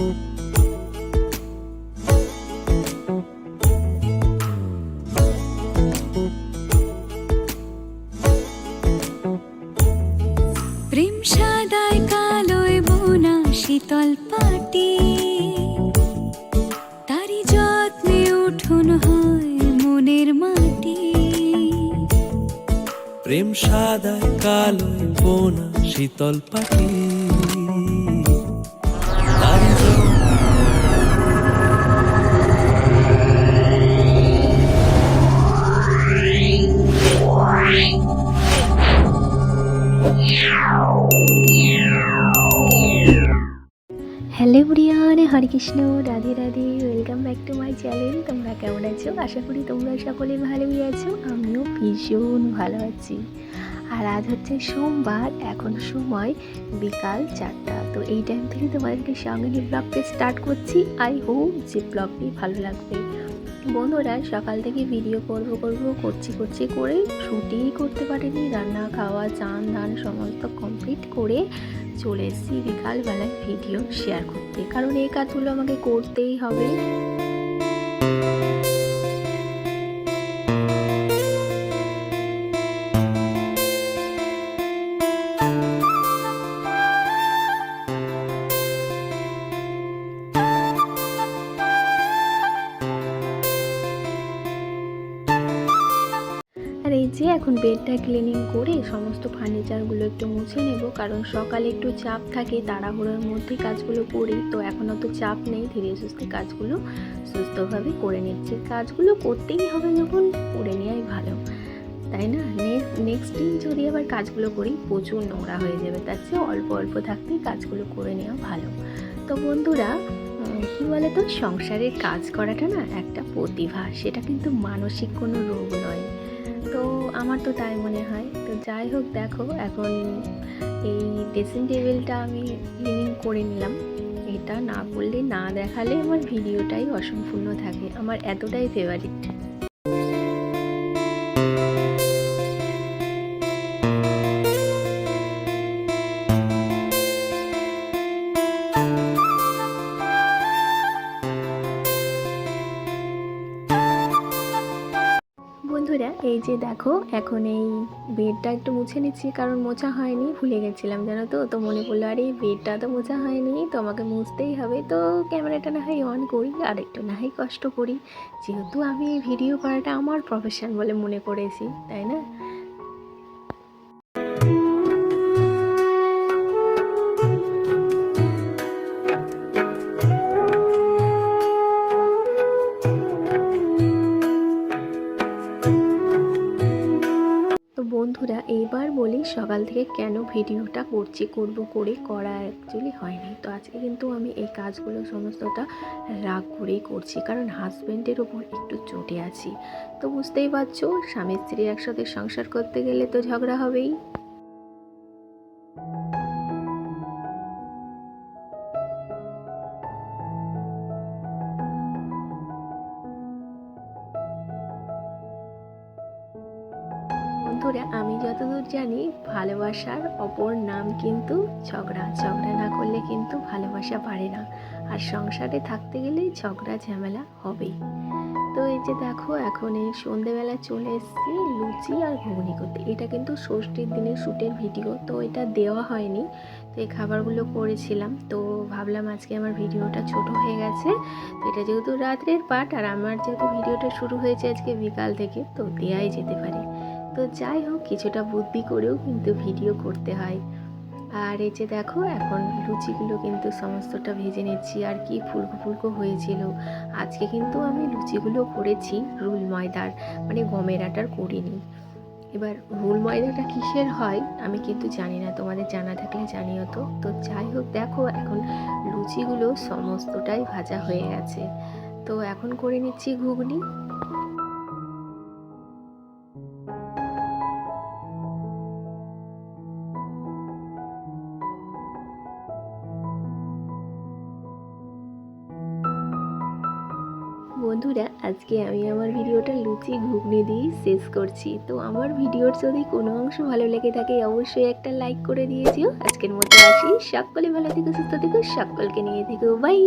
প্রেম সাদায় কালোয় বোনা শীতল পাটি, তারি যত্নে উঠোন হয় মনের মাটি। প্রেম সাদায় কালোয় বোনা শীতল পাটি, তারি hello everyone, Hare Krishna, Radhe Radhe, welcome back to my channel. তোমরা কেমন আছো? আশা করি তোমরা সকলে ভালোই আছো। আমিও ভীষণ ভালো আছি। আর আজ হচ্ছে সোমবার, এখন সময় বিকাল 4টা। তো এই টাইম থেকে তোমাদেরকে সঙ্গে নিয়ে ব্লগটা স্টার্ট করছি। আই হোপ যে ব্লগটি ভালো লাগবে। বন্ধুরা, সকাল থেকে ভিডিও করছি করে শুটিং করতে পারিনি। রান্না খাওয়া চান ধান সমস্ত কমপ্লিট করে চলে এসেছি বিকালবেলায় ভিডিও শেয়ার করতে, কারণ এই কাজগুলো আমাকে করতেই হবে। আর এই যে এখন বেডটা ক্লিনিং করে সমস্ত ফার্নিচারগুলো একটু মুছে নেব, কারণ সকালে একটু চাপ থাকে, তাড়াহুড়োর মধ্যে কাজগুলো করি। তো এখন অত চাপ নেই, ধীরে সুস্থে কাজগুলো সুস্থভাবে করে নিচ্ছি। কাজগুলো করতেই হবে যখন, করে নেওয়াই ভালো, তাই না? নেক্সট দিন যদি আবার কাজগুলো করি প্রচুর নোংরা হয়ে যাবে, তার চেয়ে অল্প অল্প থাকতেই কাজগুলো করে নেওয়া ভালো। তো বন্ধুরা, কী বলে তো, সংসারের কাজ করাটা না একটা প্রতিভা, সেটা কিন্তু মানসিক কোনো রোগ নয়। তো আমার তো তাই মনে হয়। তো যাই হোক, দেখো এখন এই ড্রেসিং টেবিলটা আমি ক্লিনিং করে নিলাম। এটা না করলে, না দেখালে আমার ভিডিওটাই অসম্পূর্ণ থাকে, আমার এতটাই ফেভারিট। বন্ধুরা, এই যে দেখো, এখন এই বেডটা একটু মুছে নিচ্ছি, কারণ মোছা হয়নি, ভুলে গেছিলাম জানো তো। তো মনে পড়লো, আরে বেডটা তো মোছা হয়নি, তো আমাকে মুছতেই হবে। তো ক্যামেরাটা না হয় অন করি, আর একটু না হয় কষ্ট করি, যেহেতু আমি এই ভিডিও করাটা আমার প্রফেশন বলে মনে করেছি, তাই না? তো বন্ধুরা, এইবার বলি সকাল থেকে কেন ভিডিওটা করা অ্যাকচুয়ালি হয়নি। তো আজকে কিন্তু আমি এই কাজগুলো সমস্তটা রাগ করেই করছি, কারণ হাজব্যান্ডের ওপর একটু চটে আছি। তো বুঝতেই পারছো, স্বামী স্ত্রী একসাথে সংসার করতে গেলে তো ঝগড়া হবেই। বন্ধুরা, আমি যতদূর জানি, ভালোবাসার অপর নাম কিন্তু ঝগড়া। ঝগড়া না করলে কিন্তু ভালোবাসা বাড়ে না, আর সংসারে থাকতে গেলেই ঝগড়া ঝামেলা হবেই। তো এই যে দেখো, এখন এই সন্ধেবেলা চলে এসেছি লুচি আর ঘুগনি করতে। এটা কিন্তু ষষ্ঠীর দিনের শ্যুটের ভিডিও, তো এটা দেওয়া হয়নি। তো এই খাবারগুলো করেছিলাম, তো ভাবলাম আজকে আমার ভিডিওটা ছোট হয়ে গেছে, তো এটা যেহেতু রাত্রের পার্ট, আর আমার যেহেতু ভিডিওটা শুরু হয়েছে আজকে বিকাল থেকে, তো দেওয়াই যেতে পারে। তো যাই হোক, কিছুটা বুদ্ধি করেও কিন্তু ভিডিও করতে হয়। আর এই যে দেখো, এখন লুচিগুলো কিন্তু সমস্তটা ভেজে নিচ্ছি। আর কি ফুলকো ফুলকো হয়েছিল। আজকে কিন্তু আমি লুচিগুলো করেছি রুল ময়দার, মানে গমের আটার করিনি। এবার রুল ময়দাটা কিসের হয় আমি কিন্তু জানি না, তোমাদের জানা থাকলে জানিও। তো তো যাই হোক, দেখো এখন লুচিগুলো সমস্তটাই ভাজা হয়ে গেছে। তো এখন করে নিচ্ছি ঘুগনি। বন্ধুরা, আজকে আমি আমার ভিডিওটা লুচি ঘুগনি দিয়ে শেষ করছি। তো আমার ভিডিওর যদি কোনো অংশ ভালো লেগে থাকে অবশ্যই একটা লাইক করে দিয়েছিও। আজকের মতো আসি, সকলে ভালো থেকো, সুস্থ থেকো, সকলকে নিয়ে থেকো, বাই।